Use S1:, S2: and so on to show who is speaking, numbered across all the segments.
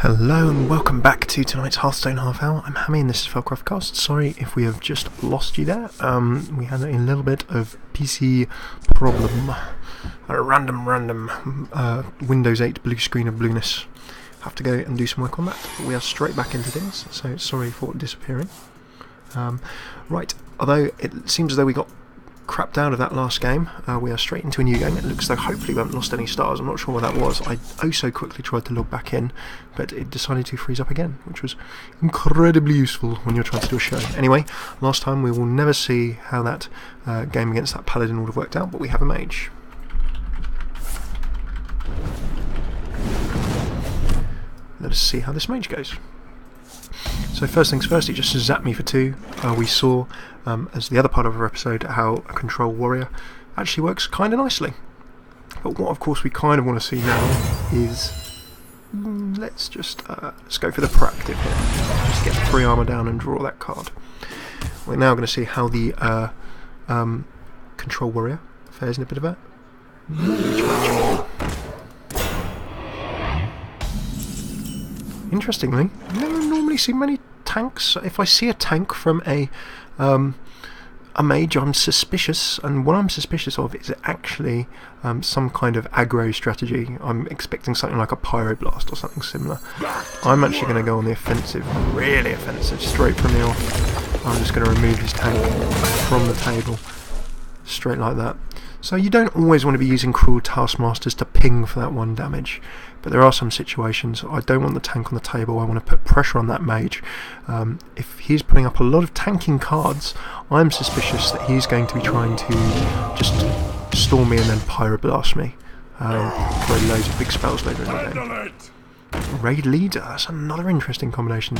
S1: Hello and welcome back to tonight's Hearthstone Half Hour. I'm Hammy and this is Felcraftcast. Sorry if we have just lost you there. We had a little bit of PC problem. A random Windows 8 blue screen of blueness. Have to go and do some work on that. But we are straight back into things, so sorry for disappearing. Right, although it seems as though we got crapped out of that last game, we are straight into a new game. It looks like hopefully we haven't lost any stars. I'm not sure what that was. I so quickly tried to log back in, but it decided to freeze up again, which was incredibly useful when you're trying to do a show. Anyway, last time we will never see how that game against that paladin would have worked out, but we have a mage. Let us see how this mage goes. So first things first, he just zapped me for 2. We saw, as the other part of our episode, how a control warrior actually works kind of nicely. But what of course we kind of want to see now is, let's go for the proactive here. Just get 3 armour down and draw that card. We're now going to see how the control warrior fares in a bit of a mage match. Interestingly, never normally see many tanks. If I see a tank from a mage, I'm suspicious, and what I'm suspicious of is actually some kind of aggro strategy. I'm expecting something like a pyroblast or something similar. I'm actually going to go on the offensive, really offensive, straight from the off. I'm just going to remove his tank from the table, straight like that. So you don't always want to be using cruel taskmasters to ping for that 1 damage, but there are some situations I don't want the tank on the table. I want to put pressure on that mage. If he's putting up a lot of tanking cards, I'm suspicious that he's going to be trying to just storm me and then pyroblast me. Throw loads of big spells later in the game. Raid leader, that's another interesting combination.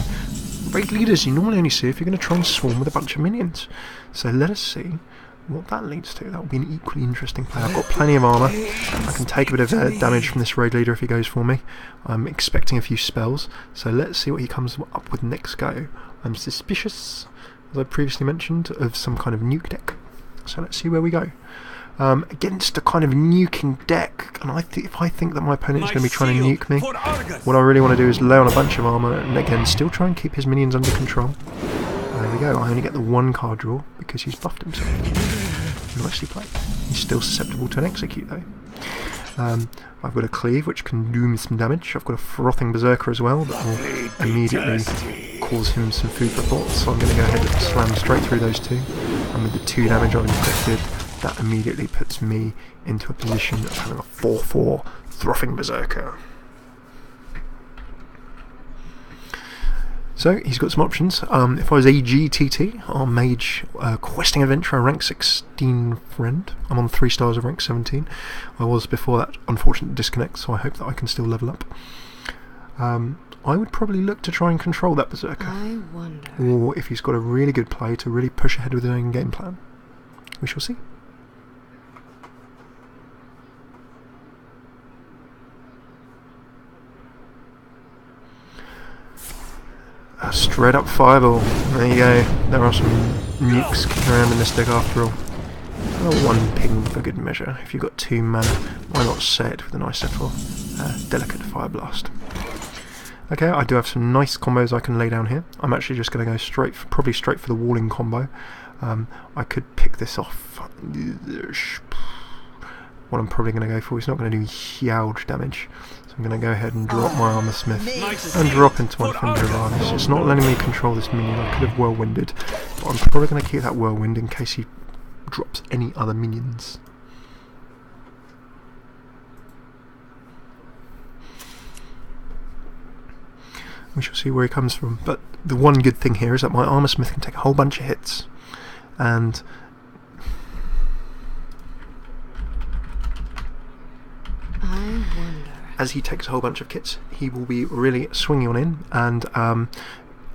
S1: Raid leaders you normally only see if you're going to try and swarm with a bunch of minions. So let us see what that leads to. That will be an equally interesting play. I've got plenty of armour. I can take a bit of damage from this raid leader if he goes for me. I'm expecting a few spells, so let's see what he comes up with next go. I'm suspicious, as I previously mentioned, of some kind of nuke deck. So let's see where we go. Against a kind of nuking deck, and if I think that my opponent is going to be trying to nuke me, what I really want to do is lay on a bunch of armour and again still try and keep his minions under control. There we go, I only get the 1 card draw because he's buffed himself. Nicely played. He's still susceptible to an execute though. I've got a cleave which can do me some damage. I've got a frothing berserker as well that will immediately cause him some food for thought, so I'm going to go ahead and slam straight through those 2. And with the 2 damage I've inflicted, that immediately puts me into a position of having a 4/4 frothing berserker. So he's got some options. If I was AGTT, our mage questing adventurer, rank 16 friend. I'm on 3 stars of rank 17. I was before that unfortunate disconnect, so I hope that I can still level up. I would probably look to try and control that berserker.
S2: I wonder.
S1: Or if he's got a really good play to really push ahead with his own game plan. We shall see. A straight up fireball. There you go. There are some nukes kicking around in this deck after all. Oh, 1 ping for good measure. If you've got 2 mana, why not say it with a nice little delicate fire blast. Okay, I do have some nice combos I can lay down here. I'm actually just going to go probably straight for the walling combo. I could pick this off. What I'm probably going to go for is not going to do huge damage. I'm going to go ahead and drop my Armour Smith and drop into my Defender of Argus. It's not letting me control this minion. I could have whirlwinded, but I'm probably going to keep that whirlwind in case he drops any other minions. We shall see where he comes from, but the one good thing here is that my Armour Smith can take a whole bunch of hits, and as he takes a whole bunch of kits, he will be really swinging on in, and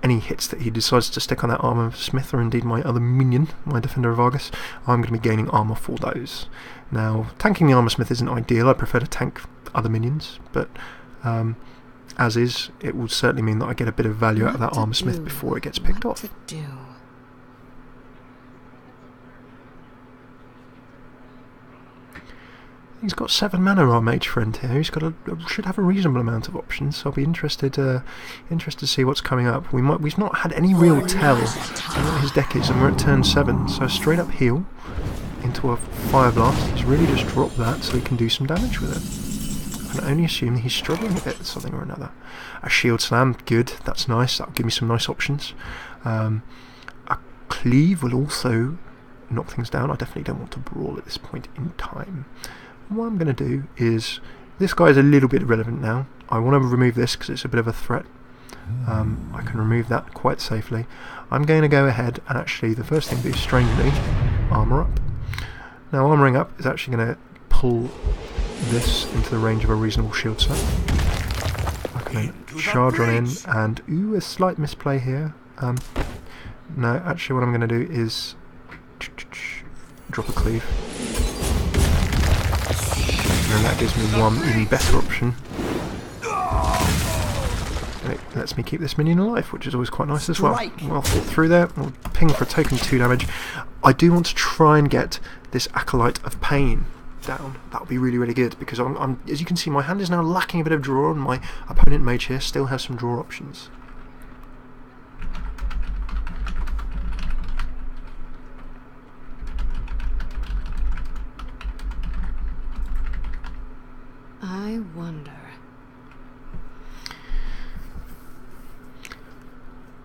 S1: any hits that he decides to stick on that Armour Smith, or indeed my other minion, my Defender of Argus, I'm going to be gaining armour for those. Now, tanking the Armour Smith isn't ideal. I prefer to tank other minions, but as is, it will certainly mean that I get a bit of value out of that Armour Smith before it gets picked off. He's got 7 mana, our mage friend here. He's got should have a reasonable amount of options. So I'll be interested to see what's coming up. We've not had any real tell on what his deck is, and we're at turn 7. So straight up heal into a Fire Blast. He's really just dropped that so he can do some damage with it. I can only assume he's struggling a bit with something or another. A Shield Slam, good. That's nice. That'll give me some nice options. A Cleave will also knock things down. I definitely don't want to brawl at this point in time. What I'm going to do is, this guy is a little bit irrelevant now. I want to remove this because it's a bit of a threat. I can remove that quite safely. I'm going to go ahead and actually, the first thing to do, strangely, armour up. Now armouring up is actually going to pull this into the range of a reasonable shield set. I can then charge on in and, ooh, a slight misplay here. No, actually what I'm going to do is drop a Cleave. And that gives me one even better option. It lets me keep this minion alive, which is always quite nice as well. Well thought through there. We'll ping for a token 2 damage. I do want to try and get this Acolyte of Pain down. That would be really, really good, because I'm, as you can see, my hand is now lacking a bit of draw, and my opponent mage here still has some draw options.
S2: I wonder.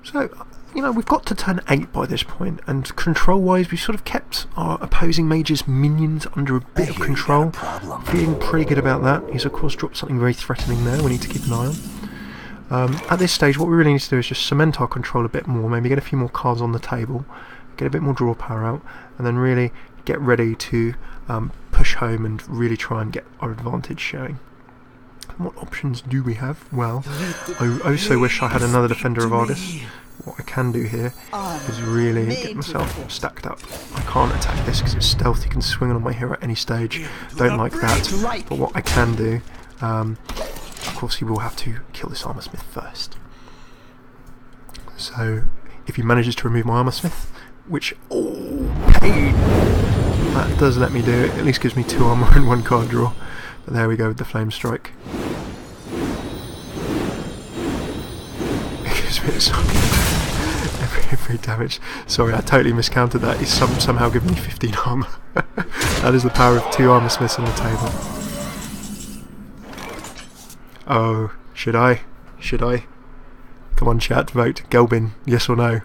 S1: So, you know, we've got to turn 8 by this point, and control-wise, we've sort of kept our opposing mage's minions under a bit of control. Feeling pretty good about that. He's of course dropped something very threatening there we need to keep an eye on. At this stage, what we really need to do is just cement our control a bit more, maybe get a few more cards on the table, get a bit more draw power out, and then really get ready to push home and really try and get our advantage showing. And what options do we have? Well, I also wish I had another Defender of Argus. What I can do here is really get myself stacked up. I can't attack this because it's stealth, you can swing on my hero at any stage. Don't like that. But what I can do, of course he will have to kill this Armor Smith first. So if he manages to remove my Armor Smith, which, oh, pain! That does let me do it. At least gives me 2 armor and 1 card draw. But there we go with the Flame Strike. It gives me every damage. Sorry, I totally miscounted that. He's somehow given me 15 armor. That is the power of 2 Armor Smiths on the table. Oh, should I? Should I? Come on, chat, vote. Gelbin, yes or no?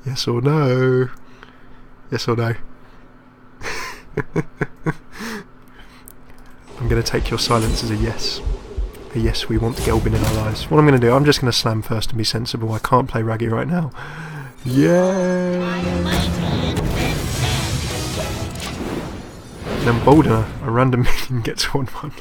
S1: Yes or no? Yes or no? I'm going to take your silence as a yes. A yes, we want Gelbin in our lives. What I'm going to do, I'm just going to slam first and be sensible. I can't play Raggy right now. Yeah! Then Boldener, a random minion gets 1/1.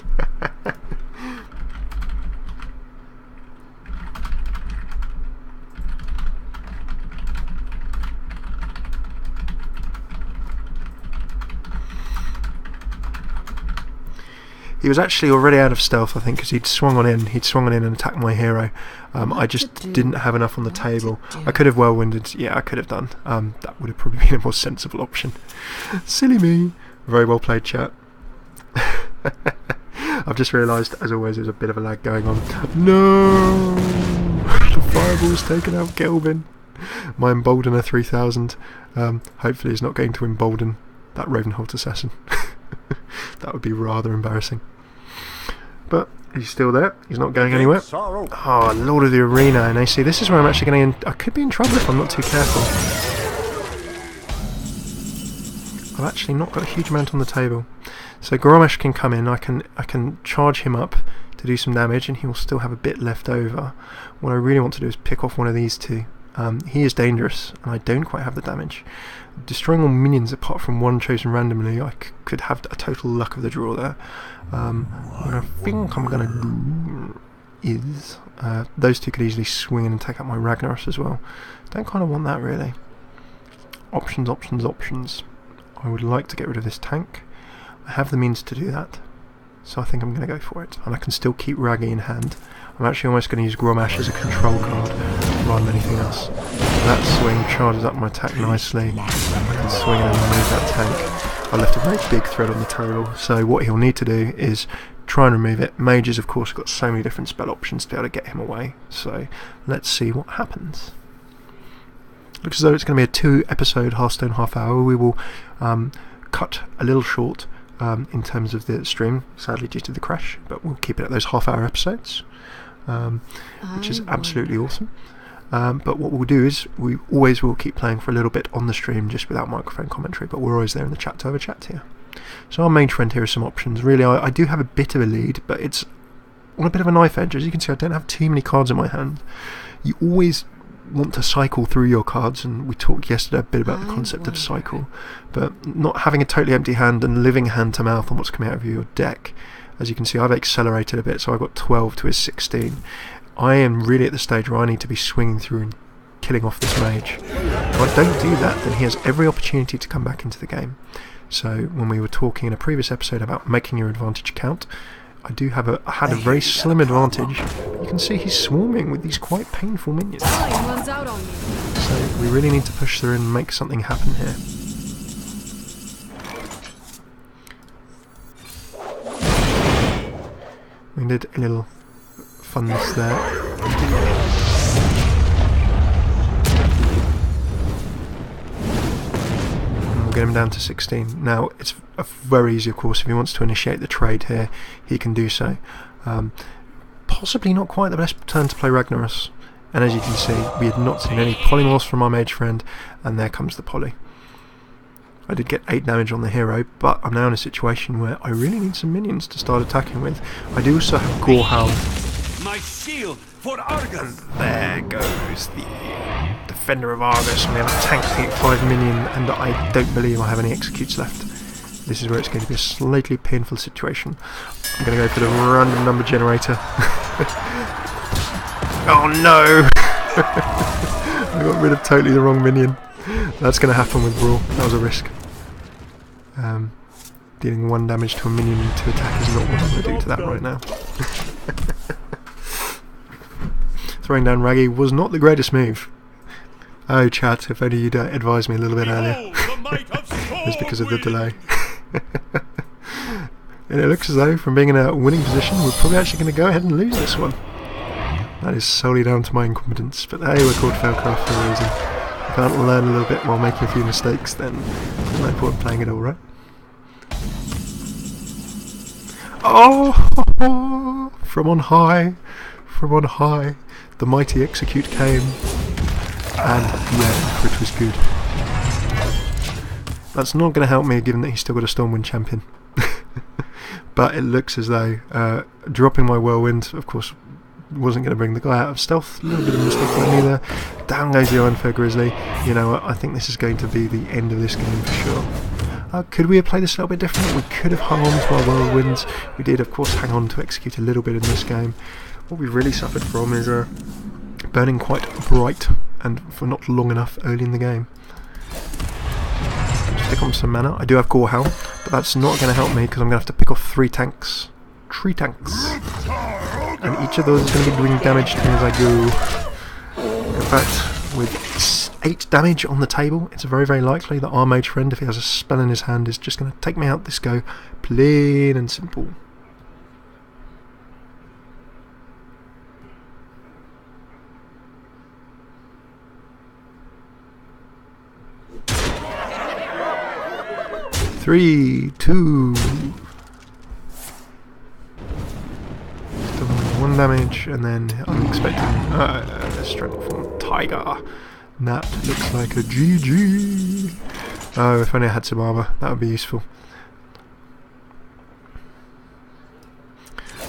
S1: He was actually already out of stealth, I think, because he'd swung on in and attacked my hero. I just didn't have enough on the table. I could have well-winded, yeah, I could have done. That would have probably been a more sensible option. Silly me. Very well played, chat. I've just realised, as always, there's a bit of a lag going on. No! The fireball's taken out Gelbin. My Emboldener 3000 hopefully is not going to embolden that Ravenholt assassin. That would be rather embarrassing. But he's still there. He's not going anywhere. Oh, Lord of the Arena. And I see, this is where I'm actually going to... I could be in trouble if I'm not too careful. I've actually not got a huge amount on the table. So Gromesh can come in. I can charge him up to do some damage, and he'll still have a bit left over. What I really want to do is pick off one of these two. He is dangerous, and I don't quite have the damage. Destroying all minions apart from one chosen randomly, I could have a total luck of the draw there. What I think I'm going to do is... those two could easily swing in and take out my Ragnaros as well. Don't kind of want that, really. Options, options, options. I would like to get rid of this tank. I have the means to do that, so I think I'm going to go for it. And I can still keep Raggy in hand. I'm actually almost going to use Gromesh as a control card rather than anything else. That swing charges up my attack nicely. I can swing in and remove that tank. I left a very big thread on the table, so what he'll need to do is try and remove it. Mages, of course, have got so many different spell options to be able to get him away, so let's see what happens. Looks as though it's going to be a 2-episode Hearthstone half hour. We will cut a little short in terms of the stream, sadly due to the crash, but we'll keep it at those half-hour episodes, which is absolutely awesome. But what we'll do is we always will keep playing for a little bit on the stream just without microphone commentary, but we're always there in the chat to have a chat here. So our main trend here is some options. Really, I do have a bit of a lead, but it's on a bit of a knife edge. As you can see, I don't have too many cards in my hand. You always want to cycle through your cards, and we talked yesterday a bit about the concept of cycle, but not having a totally empty hand and living hand to mouth on what's coming out of your deck. As you can see, I've accelerated a bit, so I've got 12 to his 16. I am really at the stage where I need to be swinging through and killing off this mage. If I don't do that, then he has every opportunity to come back into the game. So when we were talking in a previous episode about making your advantage count, I do have I had a very slim advantage. You can see he's swarming with these quite painful minions. So we really need to push through and make something happen here. We did a little funness there. Get him down to 16. Now it's very easy, of course, if he wants to initiate the trade here, he can do so. Possibly not quite the best turn to play Ragnaros, and as you can see, we had not seen any polymorphs from our mage friend, and there comes the poly. I did get 8 damage on the hero, but I'm now in a situation where I really need some minions to start attacking with. I do also have Gorehound.
S3: My shield for Argus.
S1: And there goes the Defender of Argus, and we have a tank to 5 minion, and I don't believe I have any executes left. This is where it's going to be a slightly painful situation. I'm going to go for the random number generator. Oh no! I got rid of totally the wrong minion. That's going to happen with Brawl. That was a risk. Dealing 1 damage to a minion to attack is not what I'm going to do to that right now. Throwing down Raggy was not the greatest move. Oh chat, if only you'd advised me a little bit earlier. It's because of the delay. And it looks as though, from being in a winning position, we're probably actually going to go ahead and lose this one. That is solely down to my incompetence, but hey, we're called Failcraft for a reason. If I can't learn a little bit while making a few mistakes, then there's no point playing it all, right? Oh! From on high, the mighty execute came, and yeah, which was good. That's not going to help me, given that he's still got a Stormwind champion. But it looks as though dropping my Whirlwind, of course, wasn't going to bring the guy out of stealth. A little bit of a mistake by me there. Down goes the Ironfur Grizzly. You know, I think this is going to be the end of this game for sure. Could we have played this a little bit different? We could have hung on to our Whirlwinds. We did, of course, hang on to execute a little bit in this game. What we've really suffered from is burning quite bright and for not long enough early in the game. Pick on some mana. I do have Gorehound, but that's not going to help me because I'm going to have to pick off 3 tanks. 3 tanks. And each of those is going to be doing damage to me as I go. In fact, with 8 damage on the table, it's very, very likely that our mage friend, if he has a spell in his hand, is just going to take me out this go. Plain and simple. Three, 2. Still 1 damage, and then I'm expecting a strength from Tiger. And that looks like a GG. Oh, if only I had some armour, that would be useful.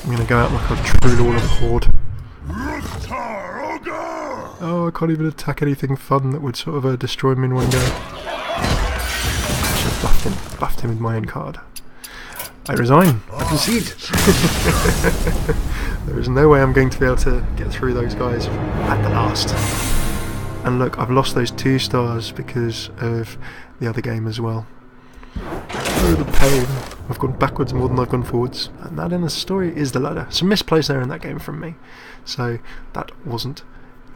S1: I'm going to go out like a true lord of the horde. Oh, I can't even attack anything fun that would sort of destroy me in one go. Buffed him with my own card. I resign. I concede. There is no way I'm going to be able to get through those guys at the last. And look, I've lost those 2 stars because of the other game as well. Oh, the pain. I've gone backwards more than I've gone forwards. And that in the story is the ladder. Some misplays there in that game from me. So that wasn't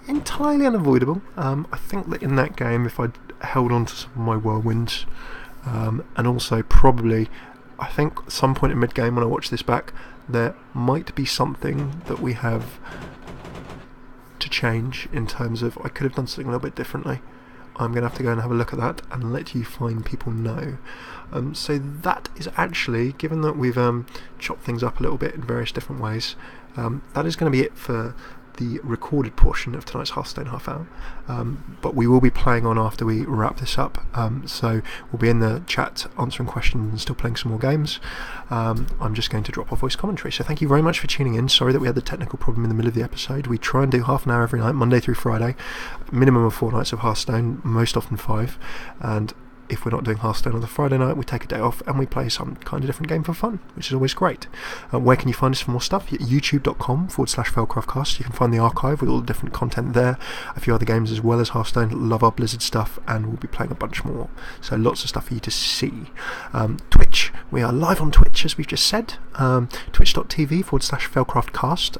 S1: entirely unavoidable. I think that in that game, if I'd held on to some of my Whirlwinds, and also probably, I think at some point in mid-game when I watch this back, there might be something that we have to change in terms of I could have done something a little bit differently. I'm going to have to go and have a look at that and let you fine people know. So that is actually, given that we've chopped things up a little bit in various different ways, that is going to be it for the recorded portion of tonight's Hearthstone half hour, but we will be playing on after we wrap this up, so we'll be in the chat answering questions and still playing some more games. I'm just going to drop our voice commentary, so thank you very much for tuning in. Sorry that we had the technical problem in the middle of the episode. We try and do half an hour every night, Monday through Friday, minimum of 4 nights of Hearthstone, most often 5, and if we're not doing Hearthstone on the Friday night, we take a day off and we play some kind of different game for fun, which is always great. Where can you find us for more stuff? youtube.com/Felcraftcast. You can find the archive with all the different content there, a few other games as well as Hearthstone. Love our Blizzard stuff, and we'll be playing a bunch more, so lots of stuff for you to see. Twitch, we are live on Twitch as we've just said, twitch.tv/Felcraftcast.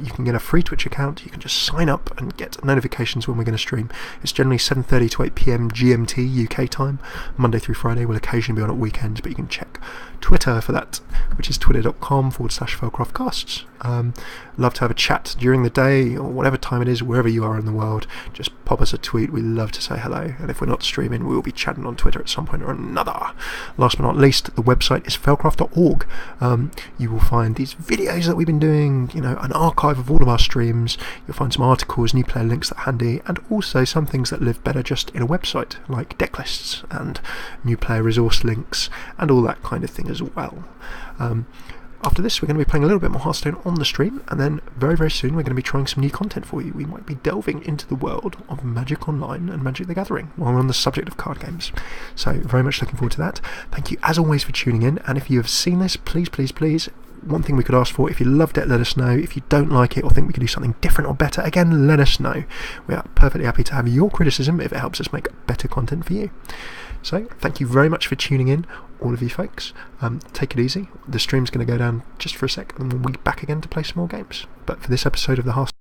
S1: You can get a free Twitch account. You can just sign up and get notifications when we're going to stream. It's generally 7:30 to 8 PM GMT UK time, Monday through Friday. We'll occasionally be on at weekends, but you can check Twitter for that, which is twitter.com/Felcraftcasts. Love to have a chat during the day or whatever time it is, wherever you are in the world. Just pop us a tweet. We love to say hello, and if we're not streaming, we will be chatting on Twitter at some point or another. Last but not least, the website is felcraft.org. You will find these videos that we've been doing, an archive of all of our streams. You'll find some articles, new player links that are handy, and also some things that live better just in a website, like deck lists and new player resource links and all that kind of thing as well. After this, we're going to be playing a little bit more Hearthstone on the stream, and then very, very soon we're going to be trying some new content for you. We might be delving into the world of Magic Online and Magic the Gathering while we're on the subject of card games. So very much looking forward to that. Thank you as always for tuning in, and if you have seen this, please, please, please, one thing we could ask for, if you loved it, let us know. If you don't like it or think we could do something different or better, again, let us know. We are perfectly happy to have your criticism if it helps us make better content for you. So, thank you very much for tuning in, all of you folks. Take it easy. The stream's going to go down just for a sec, and we'll be back again to play some more games. But for this episode of the Hearthstone